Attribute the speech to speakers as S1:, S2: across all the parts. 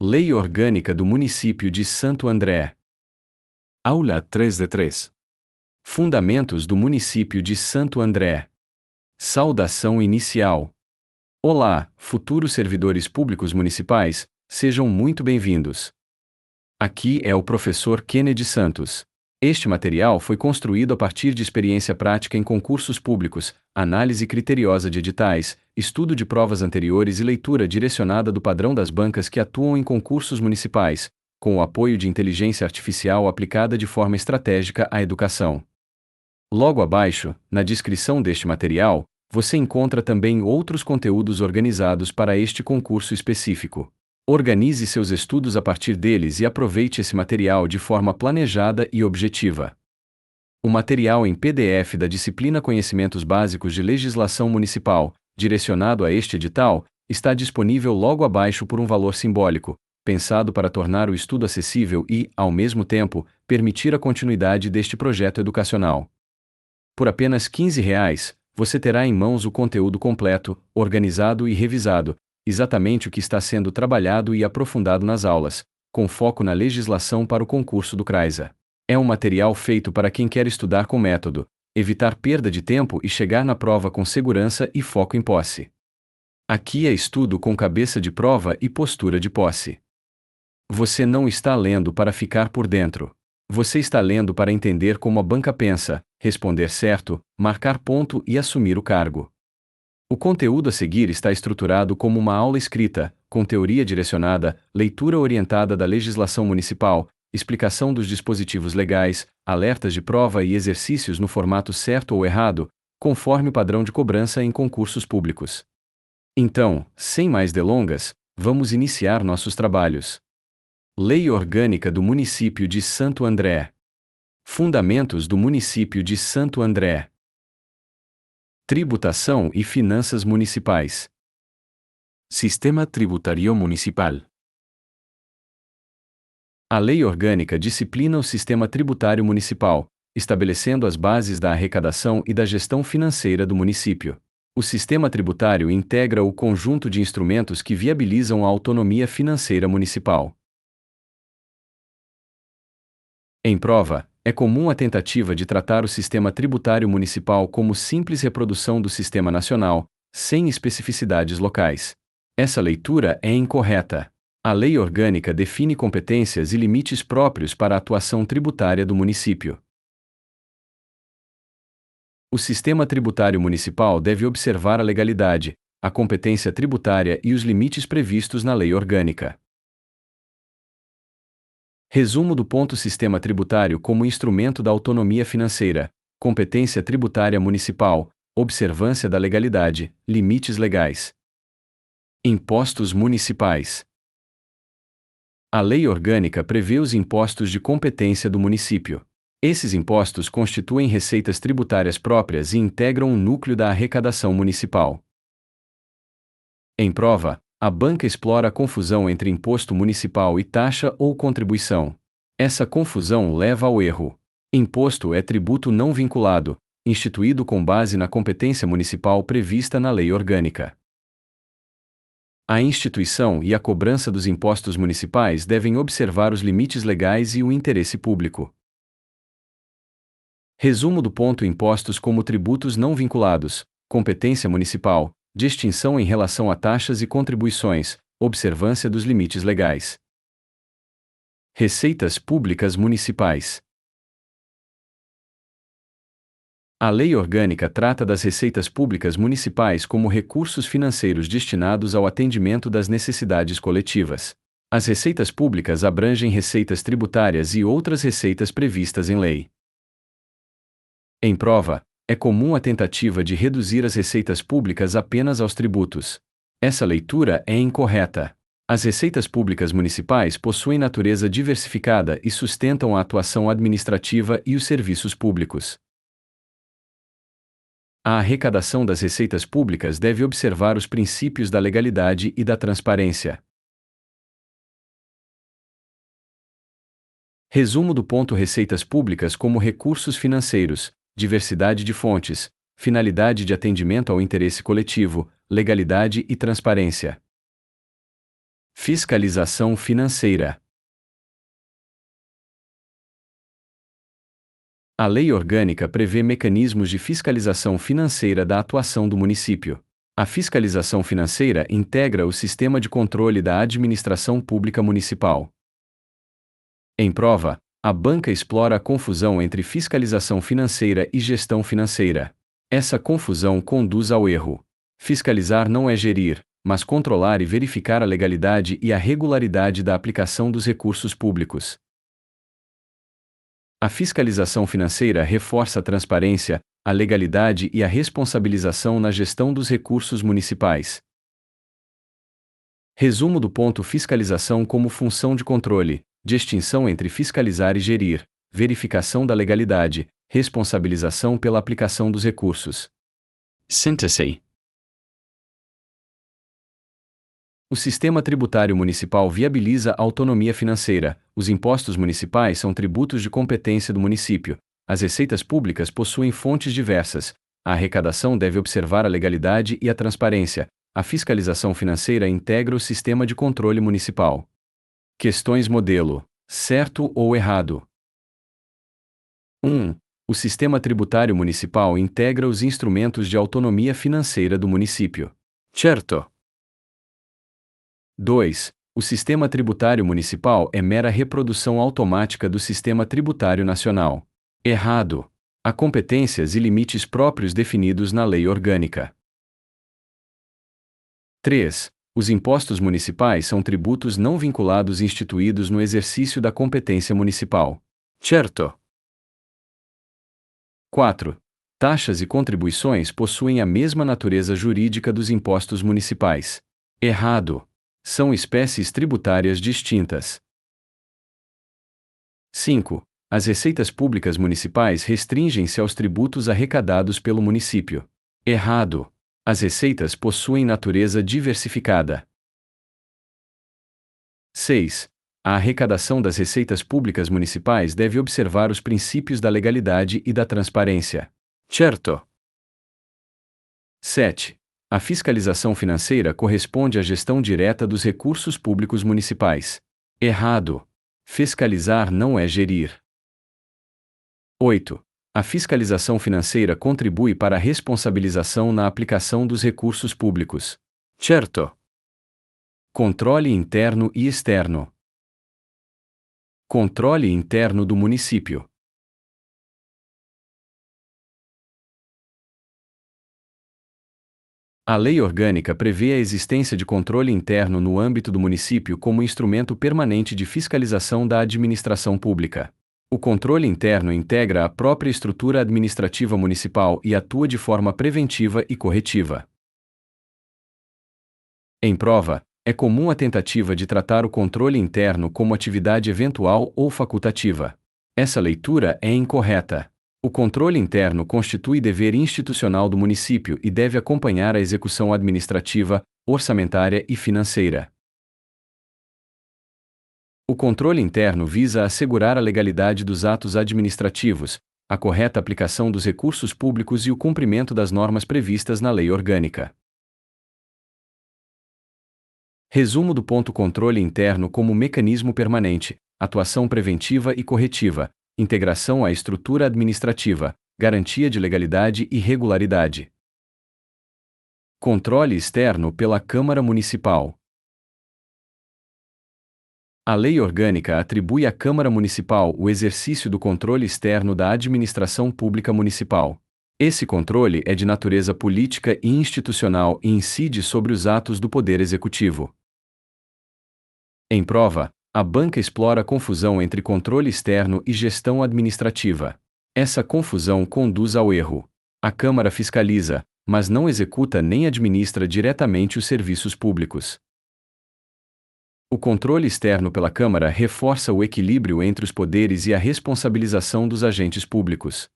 S1: Lei Orgânica do Município de Santo André. Aula 3 de 3. Fundamentos do Município de Santo André. Saudação inicial. Olá, futuros servidores públicos municipais, sejam muito bem-vindos. Aqui é o professor Kennedy Santos. Este material foi construído a partir de experiência prática em concursos públicos, análise criteriosa de editais, estudo de provas anteriores e leitura direcionada do padrão das bancas que atuam em concursos municipais, com o apoio de inteligência artificial aplicada de forma estratégica à educação. Logo abaixo, na descrição deste material, você encontra também outros conteúdos organizados para este concurso específico. Organize seus estudos a partir deles e aproveite esse material de forma planejada e objetiva. O material em PDF da disciplina Conhecimentos Básicos de Legislação Municipal, direcionado a este edital, está disponível logo abaixo por um valor simbólico, pensado para tornar o estudo acessível e, ao mesmo tempo, permitir a continuidade deste projeto educacional. Por apenas R$ 15, você terá em mãos o conteúdo completo, organizado e revisado, exatamente o que está sendo trabalhado e aprofundado nas aulas, com foco na legislação para o concurso do CRAISA. É um material feito para quem quer estudar com método, evitar perda de tempo e chegar na prova com segurança e foco em posse. Aqui é estudo com cabeça de prova e postura de posse. Você não está lendo para ficar por dentro. Você está lendo para entender como a banca pensa, responder certo, marcar ponto e assumir o cargo. O conteúdo a seguir está estruturado como uma aula escrita, com teoria direcionada, leitura orientada da legislação municipal, explicação dos dispositivos legais, alertas de prova e exercícios no formato certo ou errado, conforme o padrão de cobrança em concursos públicos. Então, sem mais delongas, vamos iniciar nossos trabalhos. Lei Orgânica do Município de Santo André. Fundamentos do Município de Santo André. Tributação e finanças municipais. Sistema tributário municipal. A Lei Orgânica disciplina o sistema tributário municipal, estabelecendo as bases da arrecadação e da gestão financeira do município. O sistema tributário integra o conjunto de instrumentos que viabilizam a autonomia financeira municipal. Em prova, é comum a tentativa de tratar o sistema tributário municipal como simples reprodução do sistema nacional, sem especificidades locais. Essa leitura é incorreta. A Lei Orgânica define competências e limites próprios para a atuação tributária do município. O sistema tributário municipal deve observar a legalidade, a competência tributária e os limites previstos na Lei Orgânica. Resumo do ponto: sistema tributário como instrumento da autonomia financeira, competência tributária municipal, observância da legalidade, limites legais. Impostos municipais. A Lei Orgânica prevê os impostos de competência do município. Esses impostos constituem receitas tributárias próprias e integram um núcleo da arrecadação municipal. Em prova, a banca explora a confusão entre imposto municipal e taxa ou contribuição. Essa confusão leva ao erro. Imposto é tributo não vinculado, instituído com base na competência municipal prevista na Lei Orgânica. A instituição e a cobrança dos impostos municipais devem observar os limites legais e o interesse público. Resumo do ponto: impostos como tributos não vinculados, competência municipal, distinção em relação a taxas e contribuições, observância dos limites legais. Receitas públicas municipais. A Lei Orgânica trata das receitas públicas municipais como recursos financeiros destinados ao atendimento das necessidades coletivas. As receitas públicas abrangem receitas tributárias e outras receitas previstas em lei. Em prova, é comum a tentativa de reduzir as receitas públicas apenas aos tributos. Essa leitura é incorreta. As receitas públicas municipais possuem natureza diversificada e sustentam a atuação administrativa e os serviços públicos. A arrecadação das receitas públicas deve observar os princípios da legalidade e da transparência. Resumo do ponto: receitas públicas como recursos financeiros, diversidade de fontes, finalidade de atendimento ao interesse coletivo, legalidade e transparência. Fiscalização financeira. A Lei Orgânica prevê mecanismos de fiscalização financeira da atuação do município. A fiscalização financeira integra o sistema de controle da administração pública municipal. Em prova, a banca explora a confusão entre fiscalização financeira e gestão financeira. Essa confusão conduz ao erro. Fiscalizar não é gerir, mas controlar e verificar a legalidade e a regularidade da aplicação dos recursos públicos. A fiscalização financeira reforça a transparência, a legalidade e a responsabilização na gestão dos recursos municipais. Resumo do ponto: fiscalização como função de controle, distinção entre fiscalizar e gerir, verificação da legalidade, responsabilização pela aplicação dos recursos. Síntese. O sistema tributário municipal viabiliza a autonomia financeira. Os impostos municipais são tributos de competência do município. As receitas públicas possuem fontes diversas. A arrecadação deve observar a legalidade e a transparência. A fiscalização financeira integra o sistema de controle municipal. Questões modelo: certo ou errado? 1. O sistema tributário municipal integra os instrumentos de autonomia financeira do município. Certo. 2. O sistema tributário municipal é mera reprodução automática do sistema tributário nacional. Errado. Há competências e limites próprios definidos na lei orgânica. 3. Os impostos municipais são tributos não vinculados instituídos no exercício da competência municipal. Certo. 4. Taxas e contribuições possuem a mesma natureza jurídica dos impostos municipais. Errado. São espécies tributárias distintas. 5. As receitas públicas municipais restringem-se aos tributos arrecadados pelo município. Errado. As receitas possuem natureza diversificada. 6. A arrecadação das receitas públicas municipais deve observar os princípios da legalidade e da transparência. Certo. 7. A fiscalização financeira corresponde à gestão direta dos recursos públicos municipais. Errado. Fiscalizar não é gerir. 8. A fiscalização financeira contribui para a responsabilização na aplicação dos recursos públicos. Certo. Controle interno e externo. Controle interno do município. A Lei Orgânica prevê a existência de controle interno no âmbito do município como instrumento permanente de fiscalização da administração pública. O controle interno integra a própria estrutura administrativa municipal e atua de forma preventiva e corretiva. Em prova, é comum a tentativa de tratar o controle interno como atividade eventual ou facultativa. Essa leitura é incorreta. O controle interno constitui dever institucional do município e deve acompanhar a execução administrativa, orçamentária e financeira. O controle interno visa assegurar a legalidade dos atos administrativos, a correta aplicação dos recursos públicos e o cumprimento das normas previstas na lei orgânica. Resumo do ponto: controle interno como mecanismo permanente, atuação preventiva e corretiva, integração à estrutura administrativa, garantia de legalidade e regularidade. Controle externo pela Câmara Municipal. A Lei Orgânica atribui à Câmara Municipal o exercício do controle externo da administração pública municipal. Esse controle é de natureza política e institucional e incide sobre os atos do Poder Executivo. Em prova, a banca explora a confusão entre controle externo e gestão administrativa. Essa confusão conduz ao erro. A Câmara fiscaliza, mas não executa nem administra diretamente os serviços públicos. O controle externo pela Câmara reforça o equilíbrio entre os poderes e a responsabilização dos agentes públicos.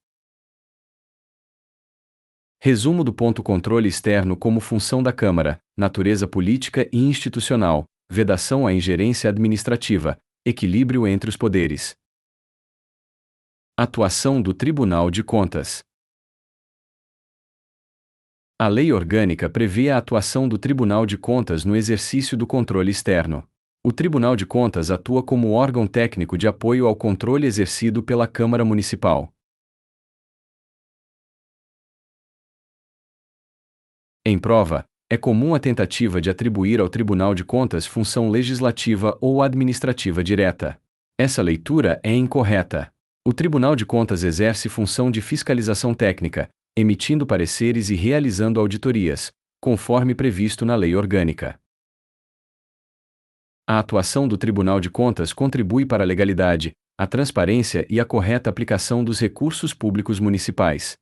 S1: Resumo do ponto: controle externo como função da Câmara, natureza política e institucional, vedação à ingerência administrativa, equilíbrio entre os poderes. Atuação do Tribunal de Contas. A Lei Orgânica prevê a atuação do Tribunal de Contas no exercício do controle externo. O Tribunal de Contas atua como órgão técnico de apoio ao controle exercido pela Câmara Municipal. Em prova, é comum a tentativa de atribuir ao Tribunal de Contas função legislativa ou administrativa direta. Essa leitura é incorreta. O Tribunal de Contas exerce função de fiscalização técnica, emitindo pareceres e realizando auditorias, conforme previsto na Lei Orgânica. A atuação do Tribunal de Contas contribui para a legalidade, a transparência e a correta aplicação dos recursos públicos municipais.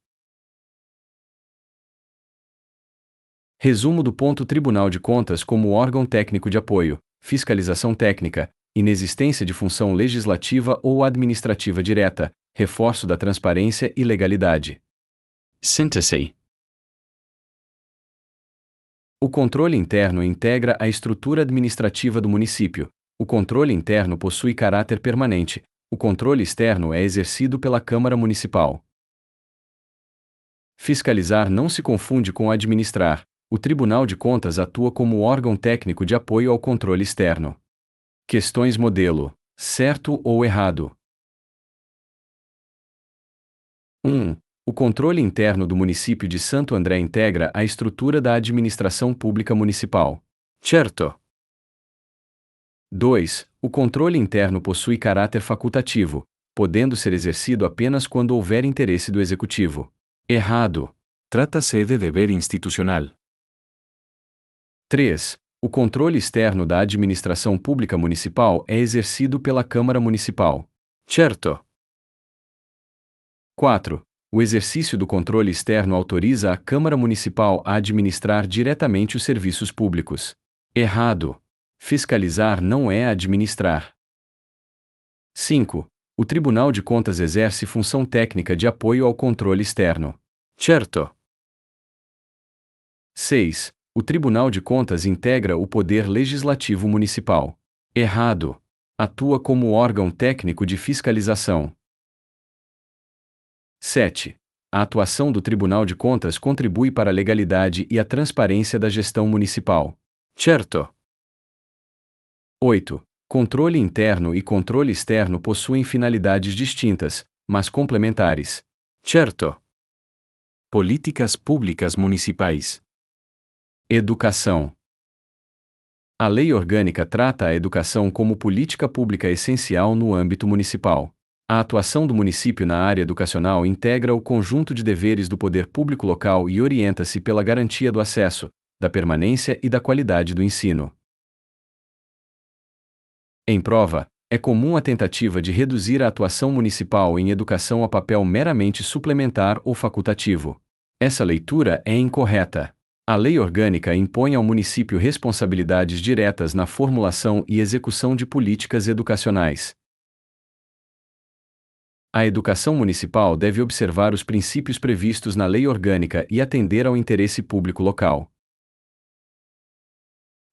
S1: Resumo do ponto: Tribunal de Contas como órgão técnico de apoio, fiscalização técnica, inexistência de função legislativa ou administrativa direta, reforço da transparência e legalidade. Síntese. O controle interno integra a estrutura administrativa do município. O controle interno possui caráter permanente. O controle externo é exercido pela Câmara Municipal. Fiscalizar não se confunde com administrar. O Tribunal de Contas atua como órgão técnico de apoio ao controle externo. Questões modelo: certo ou errado? 1. O controle interno do município de Santo André integra a estrutura da administração pública municipal. Certo. 2. O controle interno possui caráter facultativo, podendo ser exercido apenas quando houver interesse do executivo. Errado.
S2: Trata-se de dever institucional.
S1: 3. O controle externo da administração pública municipal é exercido pela Câmara Municipal. Certo. 4. O exercício do controle externo autoriza a Câmara Municipal a administrar diretamente os serviços públicos. Errado. Fiscalizar não é administrar. 5. O Tribunal de Contas exerce função técnica de apoio ao controle externo. Certo. 6. O Tribunal de Contas integra o Poder Legislativo Municipal. Errado. Atua como órgão técnico de fiscalização. 7. A atuação do Tribunal de Contas contribui para a legalidade e a transparência da gestão municipal. Certo. 8. Controle interno e controle externo possuem finalidades distintas, mas complementares. Certo.
S2: Políticas públicas municipais.
S1: Educação. A Lei Orgânica trata a educação como política pública essencial no âmbito municipal. A atuação do município na área educacional integra o conjunto de deveres do poder público local e orienta-se pela garantia do acesso, da permanência e da qualidade do ensino. Em prova, é comum a tentativa de reduzir a atuação municipal em educação a papel meramente suplementar ou facultativo. Essa leitura é incorreta. A Lei Orgânica impõe ao município responsabilidades diretas na formulação e execução de políticas educacionais. A educação municipal deve observar os princípios previstos na Lei Orgânica e atender ao interesse público local.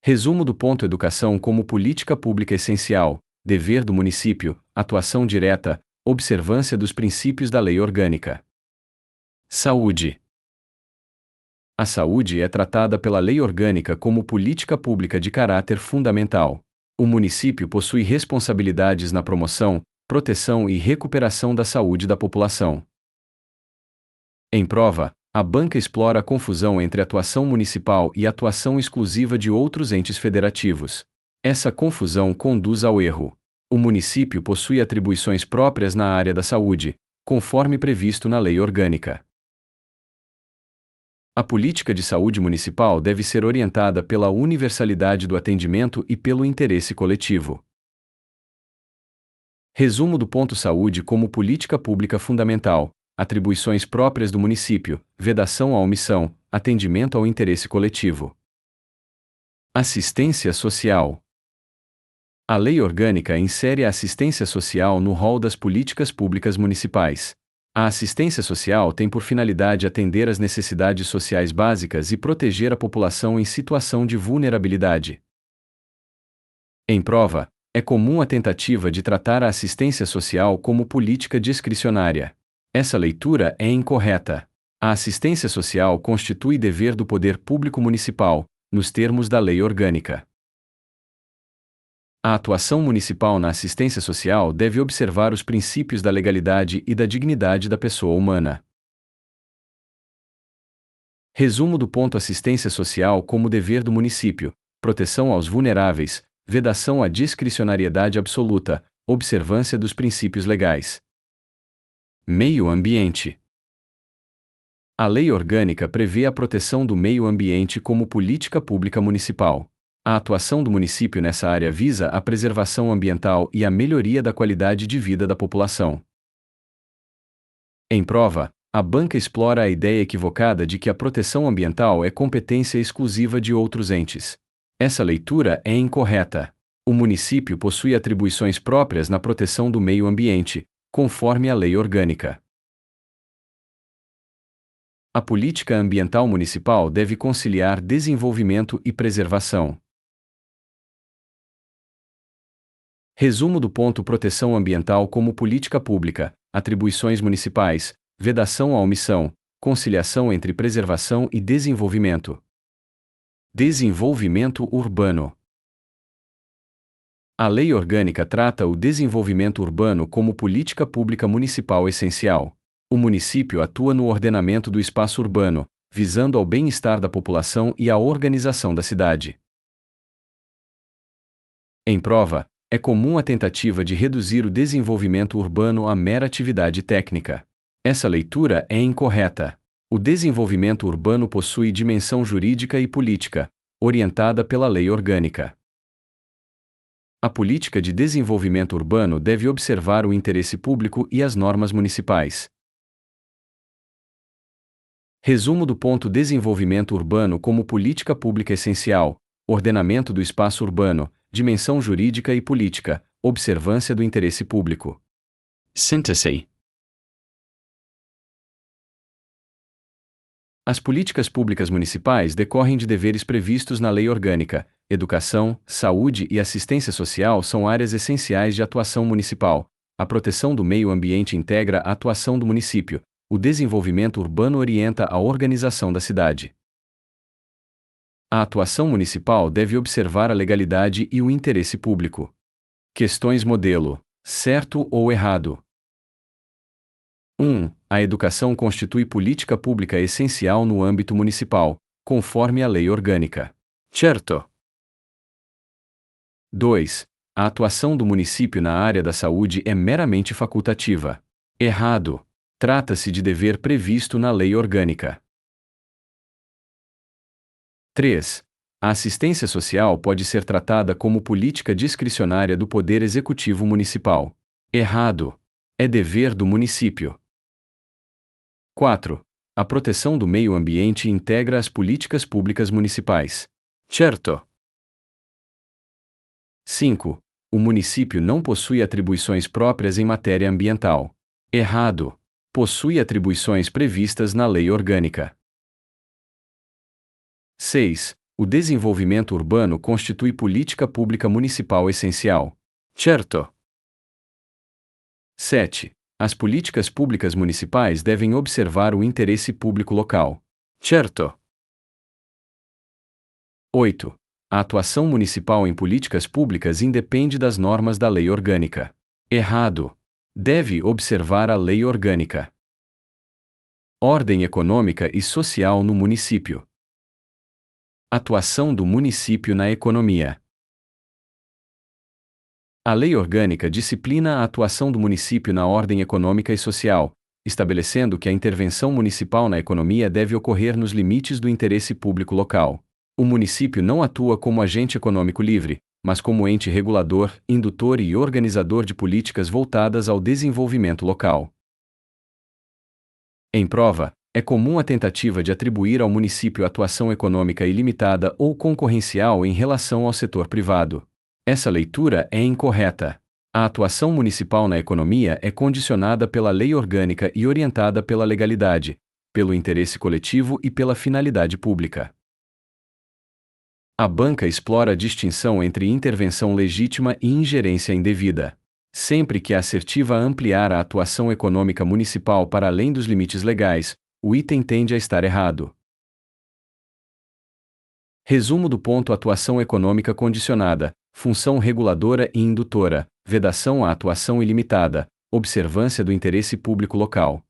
S1: Resumo do ponto: educação como política pública essencial, dever do município, atuação direta, observância dos princípios da Lei Orgânica. Saúde. A saúde é tratada pela Lei Orgânica como política pública de caráter fundamental. O município possui responsabilidades na promoção, proteção e recuperação da saúde da população. Em prova, a banca explora a confusão entre atuação municipal e atuação exclusiva de outros entes federativos. Essa confusão conduz ao erro. O município possui atribuições próprias na área da saúde, conforme previsto na Lei Orgânica. A política de saúde municipal deve ser orientada pela universalidade do atendimento e pelo interesse coletivo. Resumo do ponto: saúde como política pública fundamental, atribuições próprias do município, vedação à omissão, atendimento ao interesse coletivo. Assistência social. A Lei Orgânica insere a assistência social no rol das políticas públicas municipais. A assistência social tem por finalidade atender às necessidades sociais básicas e proteger a população em situação de vulnerabilidade. Em prova, é comum a tentativa de tratar a assistência social como política discricionária. Essa leitura é incorreta. A assistência social constitui dever do poder público municipal, nos termos da Lei Orgânica. A atuação municipal na assistência social deve observar os princípios da legalidade e da dignidade da pessoa humana. Resumo do ponto: assistência social como dever do município, proteção aos vulneráveis, vedação à discricionariedade absoluta, observância dos princípios legais. Meio ambiente. A Lei Orgânica prevê a proteção do meio ambiente como política pública municipal. A atuação do município nessa área visa a preservação ambiental e a melhoria da qualidade de vida da população. Em prova, a banca explora a ideia equivocada de que a proteção ambiental é competência exclusiva de outros entes. Essa leitura é incorreta. O município possui atribuições próprias na proteção do meio ambiente, conforme a Lei Orgânica. A política ambiental municipal deve conciliar desenvolvimento e preservação. Resumo do ponto: proteção ambiental como política pública, atribuições municipais, vedação à omissão, conciliação entre preservação e desenvolvimento. Desenvolvimento urbano. A Lei Orgânica trata o desenvolvimento urbano como política pública municipal essencial. O município atua no ordenamento do espaço urbano, visando ao bem-estar da população e à organização da cidade. Em prova, é comum a tentativa de reduzir o desenvolvimento urbano a mera atividade técnica. Essa leitura é incorreta. O desenvolvimento urbano possui dimensão jurídica e política, orientada pela Lei Orgânica. A política de desenvolvimento urbano deve observar o interesse público e as normas municipais. Resumo do ponto: desenvolvimento urbano como política pública essencial, ordenamento do espaço urbano, dimensão jurídica e política, observância do interesse público.
S2: Síntese.
S1: As políticas públicas municipais decorrem de deveres previstos na Lei Orgânica. Educação, saúde e assistência social são áreas essenciais de atuação municipal. A proteção do meio ambiente integra a atuação do município. O desenvolvimento urbano orienta a organização da cidade. A atuação municipal deve observar a legalidade e o interesse público. Questões modelo: certo ou errado? 1. A educação constitui política pública essencial no âmbito municipal, conforme a Lei Orgânica.
S2: Certo.
S1: 2. A atuação do município na área da saúde é meramente facultativa. Errado. Trata-se de dever previsto na Lei Orgânica. 3. A assistência social pode ser tratada como política discricionária do Poder Executivo Municipal. Errado. É dever do município. 4. A proteção do meio ambiente integra as políticas públicas municipais.
S2: Certo.
S1: 5. O município não possui atribuições próprias em matéria ambiental. Errado. Possui atribuições previstas na Lei Orgânica. 6. O desenvolvimento urbano constitui política pública municipal essencial.
S2: Certo.
S1: 7. As políticas públicas municipais devem observar o interesse público local.
S2: Certo.
S1: 8. A atuação municipal em políticas públicas independe das normas da Lei Orgânica. Errado. Deve observar a Lei Orgânica. Ordem econômica e social no município. Atuação do município na economia. A Lei Orgânica disciplina a atuação do município na ordem econômica e social, estabelecendo que a intervenção municipal na economia deve ocorrer nos limites do interesse público local. O município não atua como agente econômico livre, mas como ente regulador, indutor e organizador de políticas voltadas ao desenvolvimento local. Em prova, é comum a tentativa de atribuir ao município atuação econômica ilimitada ou concorrencial em relação ao setor privado. Essa leitura é incorreta. A atuação municipal na economia é condicionada pela Lei Orgânica e orientada pela legalidade, pelo interesse coletivo e pela finalidade pública. A banca explora a distinção entre intervenção legítima e ingerência indevida. Sempre que é assertiva ampliar a atuação econômica municipal para além dos limites legais, o item tende a estar errado. Resumo do ponto: atuação econômica condicionada, função reguladora e indutora, vedação à atuação ilimitada, observância do interesse público local.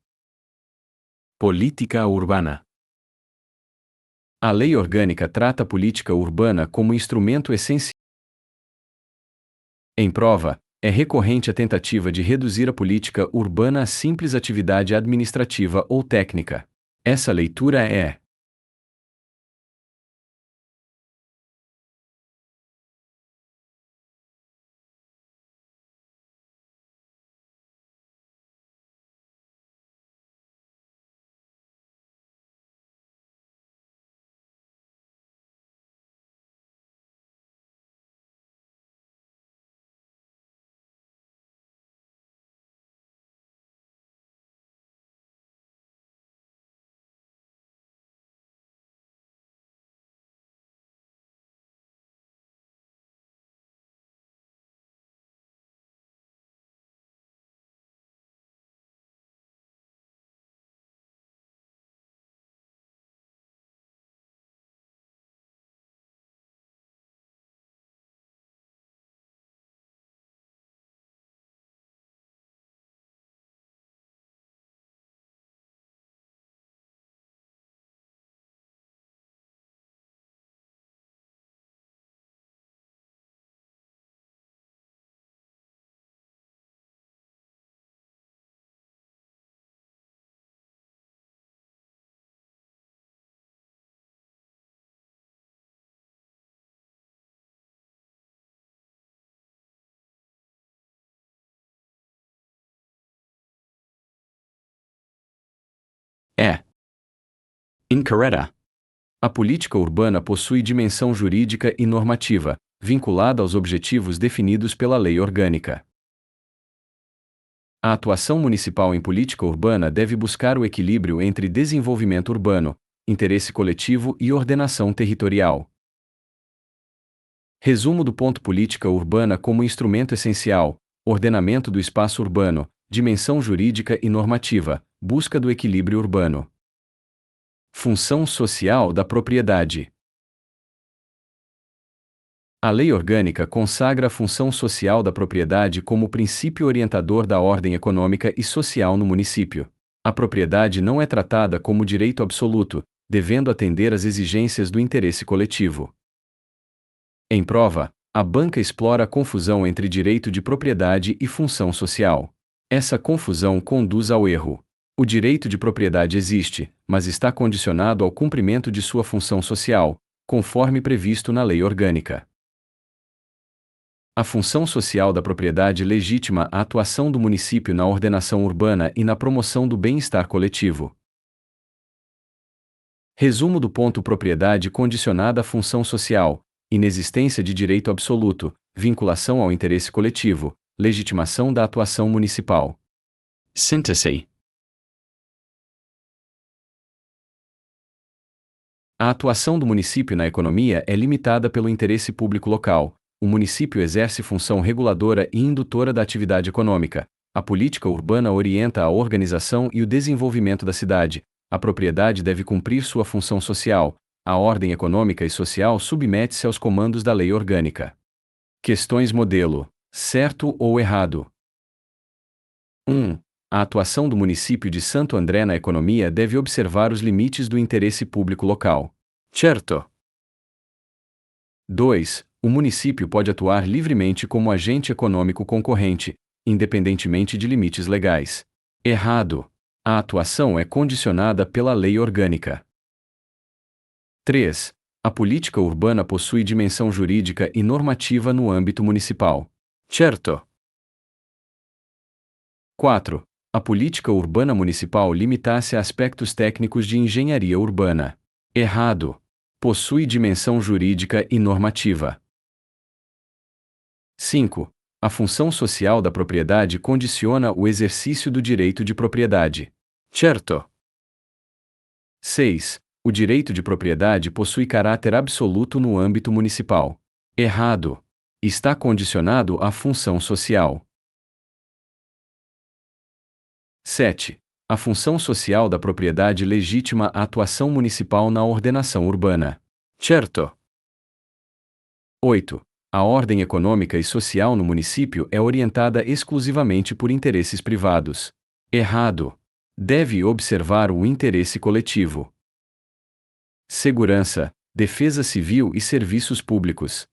S1: Política urbana. A lei orgânica trata a política urbana como instrumento essencial. Em prova, é recorrente a tentativa de reduzir a política urbana a simples atividade administrativa ou técnica. Essa leitura é incorreta. A política urbana possui dimensão jurídica e normativa, vinculada aos objetivos definidos pela lei orgânica. A atuação municipal em política urbana deve buscar o equilíbrio entre desenvolvimento urbano, interesse coletivo e ordenação territorial. Resumo do ponto: política urbana como instrumento essencial, ordenamento do espaço urbano, dimensão jurídica e normativa, busca do equilíbrio urbano. Função social da propriedade. A lei orgânica consagra a função social da propriedade como princípio orientador da ordem econômica e social no município. A propriedade não é tratada como direito absoluto, devendo atender às exigências do interesse coletivo. Em prova, a banca explora a confusão entre direito de propriedade e função social. Essa confusão conduz ao erro. O direito de propriedade existe, mas está condicionado ao cumprimento de sua função social, conforme previsto na lei orgânica. A função social da propriedade legitima a atuação do município na ordenação urbana e na promoção do bem-estar coletivo. Resumo do ponto: propriedade condicionada à função social, inexistência de direito absoluto, vinculação ao interesse coletivo, legitimação da atuação municipal. Síntese. A atuação do município na economia é limitada pelo interesse público local. O município exerce função reguladora e indutora da atividade econômica. A política urbana orienta a organização e o desenvolvimento da cidade. A propriedade deve cumprir sua função social. A ordem econômica e social submete-se aos comandos da lei orgânica. Questões modelo: certo ou errado? 1. A atuação do município de Santo André na economia deve observar os limites do interesse público local. Certo. 2. O município pode atuar livremente como agente econômico concorrente, independentemente de limites legais. Errado. A atuação é condicionada pela lei orgânica. 3. A política urbana possui dimensão jurídica e normativa no âmbito municipal. Certo. 4. A política urbana municipal limita-se a aspectos técnicos de engenharia urbana. Errado. Possui dimensão jurídica e normativa. 5. A função social da propriedade condiciona o exercício do direito de propriedade. Certo. 6. O direito de propriedade possui caráter absoluto no âmbito municipal. Errado. Está condicionado à função social. 7. A função social da propriedade legitima a atuação municipal na ordenação urbana. Certo. 8. A ordem econômica e social no município é orientada exclusivamente por interesses privados. Errado. Deve observar o interesse coletivo. Segurança, defesa civil e serviços públicos.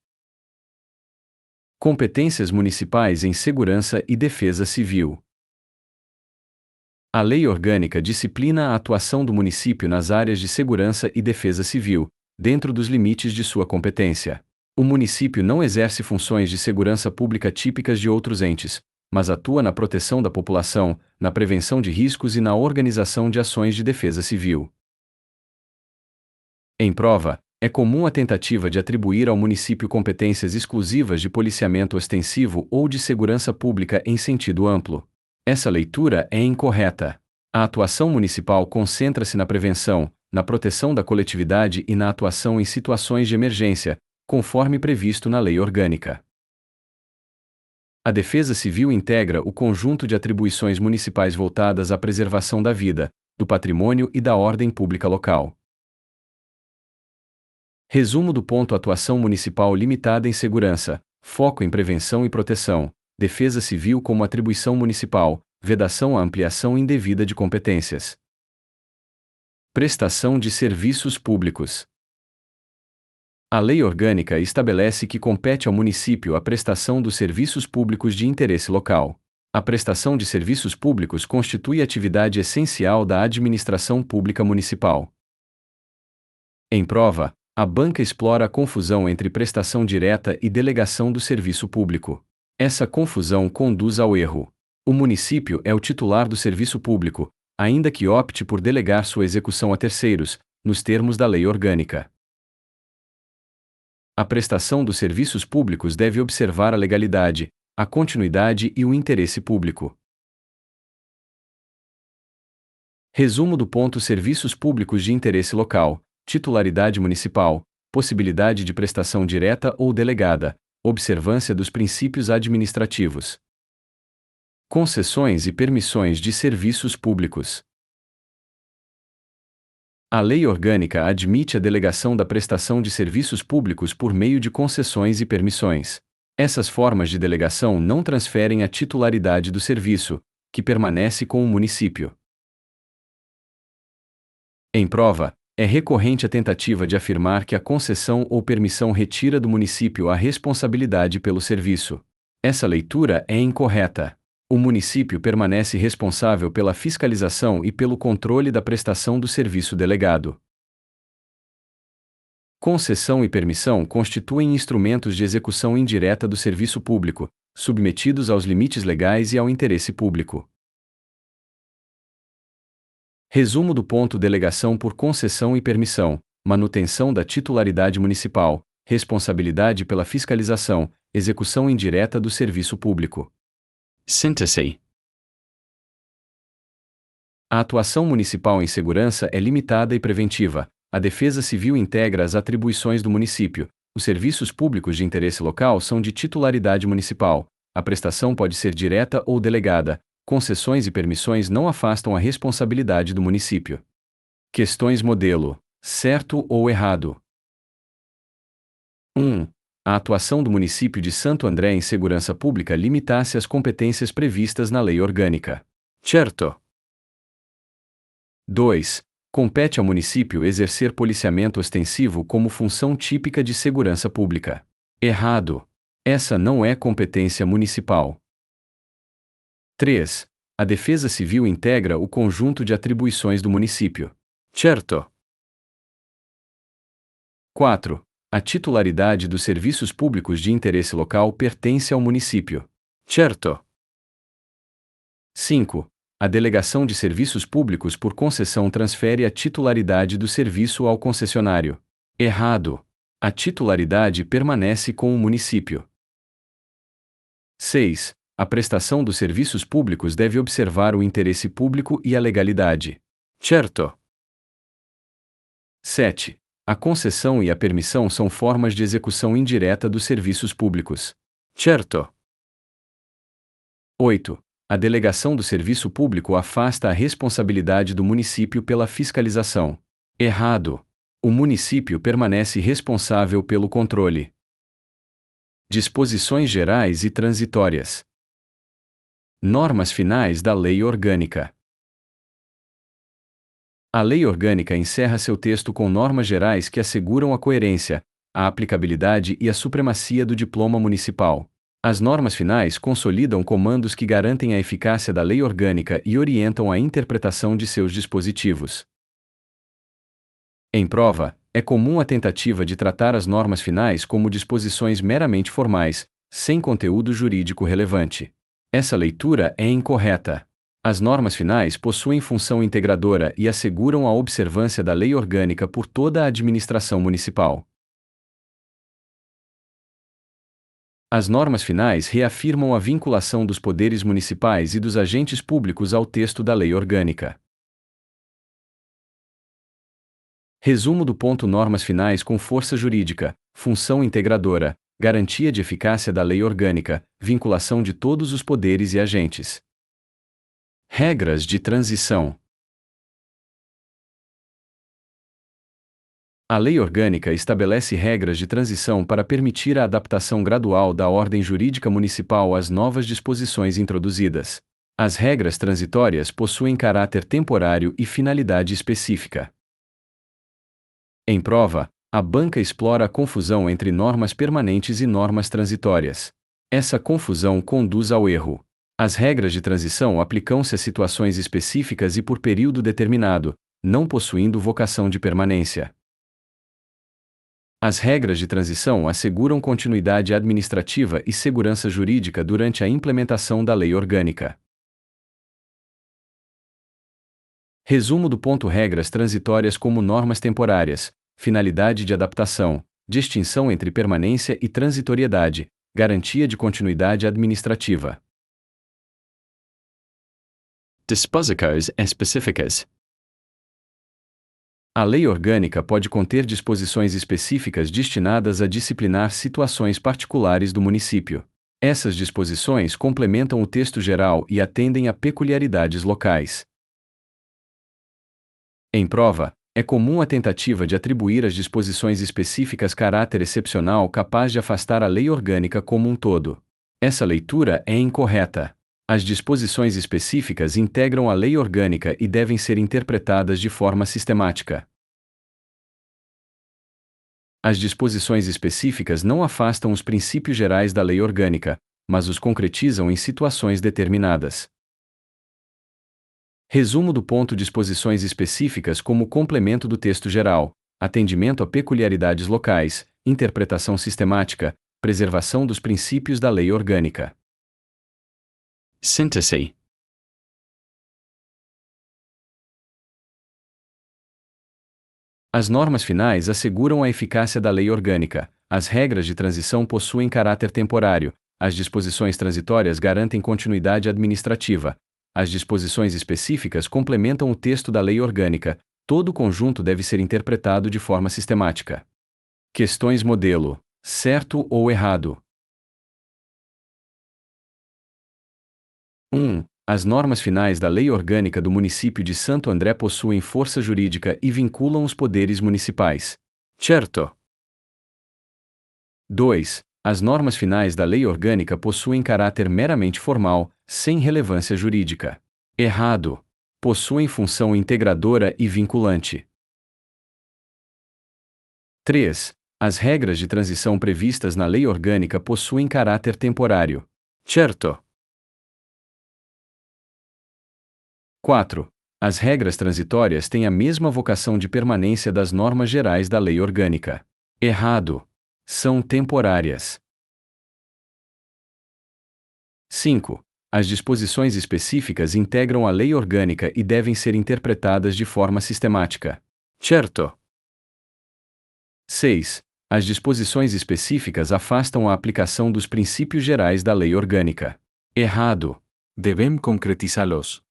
S1: Competências municipais em segurança e defesa civil. A Lei Orgânica disciplina a atuação do município nas áreas de segurança e defesa civil, dentro dos limites de sua competência. O município não exerce funções de segurança pública típicas de outros entes, mas atua na proteção da população, na prevenção de riscos e na organização de ações de defesa civil. Em prova, é comum a tentativa de atribuir ao município competências exclusivas de policiamento ostensivo ou de segurança pública em sentido amplo. Essa leitura é incorreta. A atuação municipal concentra-se na prevenção, na proteção da coletividade e na atuação em situações de emergência, conforme previsto na Lei Orgânica. A Defesa Civil integra o conjunto de atribuições municipais voltadas à preservação da vida, do patrimônio e da ordem pública local. Resumo do ponto: atuação municipal limitada em segurança, foco em prevenção e proteção, defesa civil como atribuição municipal, vedação à ampliação indevida de competências. Prestação de serviços públicos. A Lei Orgânica estabelece que compete ao município a prestação dos serviços públicos de interesse local. A prestação de serviços públicos constitui atividade essencial da administração pública municipal. Em prova, a banca explora a confusão entre prestação direta e delegação do serviço público. Essa confusão conduz ao erro. O município é o titular do serviço público, ainda que opte por delegar sua execução a terceiros, nos termos da Lei Orgânica. A prestação dos serviços públicos deve observar a legalidade, a continuidade e o interesse público. Resumo do ponto: serviços públicos de interesse local, titularidade municipal, possibilidade de prestação direta ou delegada, observância dos princípios administrativos. Concessões e permissões de serviços públicos. A Lei Orgânica admite a delegação da prestação de serviços públicos por meio de concessões e permissões. Essas formas de delegação não transferem a titularidade do serviço, que permanece com o município. Em prova, é recorrente a tentativa de afirmar que a concessão ou permissão retira do município a responsabilidade pelo serviço. Essa leitura é incorreta. O município permanece responsável pela fiscalização e pelo controle da prestação do serviço delegado. Concessão e permissão constituem instrumentos de execução indireta do serviço público, submetidos aos limites legais e ao interesse público. Resumo do ponto: delegação por concessão e permissão, manutenção da titularidade municipal, responsabilidade pela fiscalização, execução indireta do serviço público. Síntese. A atuação municipal em segurança é limitada e preventiva. A Defesa Civil integra as atribuições do município. Os serviços públicos de interesse local são de titularidade municipal. A prestação pode ser direta ou delegada. Concessões e permissões não afastam a responsabilidade do município. Questões modelo: certo ou errado? 1. A atuação do município de Santo André em segurança pública limita-se às competências previstas na Lei Orgânica. Certo. 2. Compete ao município exercer policiamento ostensivo como função típica de segurança pública. Errado. Essa não é competência municipal. 3. A Defesa Civil integra o conjunto de atribuições do município. Certo. 4. A titularidade dos serviços públicos de interesse local pertence ao município. Certo. 5. A delegação de serviços públicos por concessão transfere a titularidade do serviço ao concessionário. Errado. A titularidade permanece com o município. 6. A prestação dos serviços públicos deve observar o interesse público e a legalidade. Certo. 7. A concessão e a permissão são formas de execução indireta dos serviços públicos. Certo. 8. A delegação do serviço público afasta a responsabilidade do município pela fiscalização. Errado. O município permanece responsável pelo controle. Disposições gerais e transitórias. Normas finais da Lei Orgânica. A Lei Orgânica encerra seu texto com normas gerais que asseguram a coerência, a aplicabilidade e a supremacia do diploma municipal. As normas finais consolidam comandos que garantem a eficácia da Lei Orgânica e orientam a interpretação de seus dispositivos. Em prova, é comum a tentativa de tratar as normas finais como disposições meramente formais, sem conteúdo jurídico relevante. Essa leitura é incorreta. As normas finais possuem função integradora e asseguram a observância da lei orgânica por toda a administração municipal. As normas finais reafirmam a vinculação dos poderes municipais e dos agentes públicos ao texto da lei orgânica. Resumo do ponto: normas finais com força jurídica, função integradora, garantia de eficácia da lei orgânica, vinculação de todos os poderes e agentes. Regras de transição. A lei orgânica estabelece regras de transição para permitir a adaptação gradual da ordem jurídica municipal às novas disposições introduzidas. As regras transitórias possuem caráter temporário e finalidade específica. Em prova, a banca explora a confusão entre normas permanentes e normas transitórias. Essa confusão conduz ao erro. As regras de transição aplicam-se a situações específicas e por período determinado, não possuindo vocação de permanência. As regras de transição asseguram continuidade administrativa e segurança jurídica durante a implementação da lei orgânica. Resumo do ponto: regras transitórias como normas temporárias, finalidade de adaptação, distinção entre permanência e transitoriedade, garantia de continuidade administrativa. Disposições específicas. A lei orgânica pode conter disposições específicas destinadas a disciplinar situações particulares do município. Essas disposições complementam o texto geral e atendem a peculiaridades locais. Em prova, é comum a tentativa de atribuir às disposições específicas caráter excepcional capaz de afastar a lei orgânica como um todo. Essa leitura é incorreta. As disposições específicas integram a lei orgânica e devem ser interpretadas de forma sistemática. As disposições específicas não afastam os princípios gerais da lei orgânica, mas os concretizam em situações determinadas. Resumo do ponto: disposições específicas como complemento do texto geral, atendimento a peculiaridades locais, interpretação sistemática, preservação dos princípios da lei orgânica. Síntese. As normas finais asseguram a eficácia da lei orgânica, as regras de transição possuem caráter temporário, as disposições transitórias garantem continuidade administrativa, as disposições específicas complementam o texto da lei orgânica, todo o conjunto deve ser interpretado de forma sistemática. Questões modelo: certo ou errado? 1. As normas finais da Lei Orgânica do Município de Santo André possuem força jurídica e vinculam os poderes municipais. Certo. 2. As normas finais da Lei Orgânica possuem caráter meramente formal, sem relevância jurídica. Errado. Possuem função integradora e vinculante. 3. As regras de transição previstas na Lei Orgânica possuem caráter temporário. Certo. 4. As regras transitórias têm a mesma vocação de permanência das normas gerais da Lei Orgânica. Errado. São temporárias. 5. As disposições específicas integram a lei orgânica e devem ser interpretadas de forma sistemática. Certo. 6. As disposições específicas afastam a aplicação dos princípios gerais da lei orgânica. Errado. Devem concretizá-los.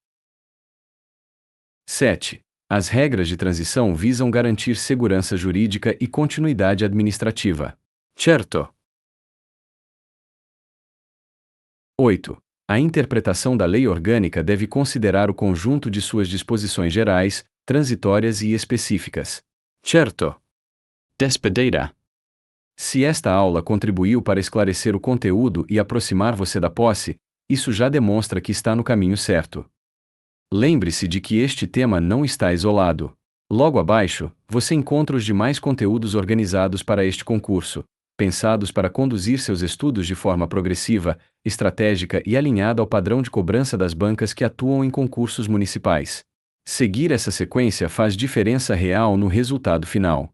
S1: 7. As regras de transição visam garantir segurança jurídica e continuidade administrativa. Certo. 8. A interpretação da lei orgânica deve considerar o conjunto de suas disposições gerais, transitórias e específicas. Certo. Despedida. Se esta aula contribuiu para esclarecer o conteúdo e aproximar você da posse, isso já demonstra que está no caminho certo. Lembre-se de que este tema não está isolado. Logo abaixo, você encontra os demais conteúdos organizados para este concurso, pensados para conduzir seus estudos de forma progressiva, estratégica e alinhada ao padrão de cobrança das bancas que atuam em concursos municipais. Seguir essa sequência faz diferença real no resultado final.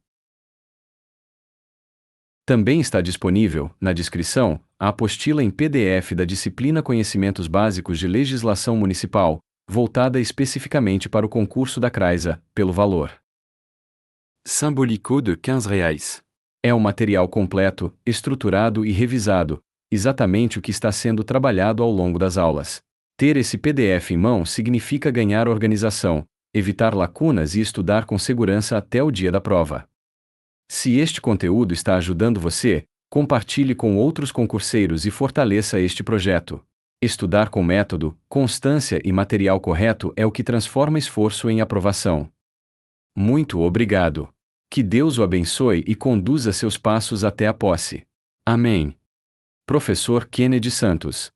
S1: Também está disponível, na descrição, a apostila em PDF da disciplina Conhecimentos Básicos de Legislação Municipal, voltada especificamente para o concurso da CRAISA, pelo valor
S2: simbólico de R$ 15.
S1: É um material completo, estruturado e revisado, exatamente o que está sendo trabalhado ao longo das aulas. Ter esse PDF em mão significa ganhar organização, evitar lacunas e estudar com segurança até o dia da prova. Se este conteúdo está ajudando você, compartilhe com outros concurseiros e fortaleça este projeto. Estudar com método, constância e material correto é o que transforma esforço em aprovação. Muito obrigado. Que Deus o abençoe e conduza seus passos até a posse. Amém. Professor Kennedy Santos.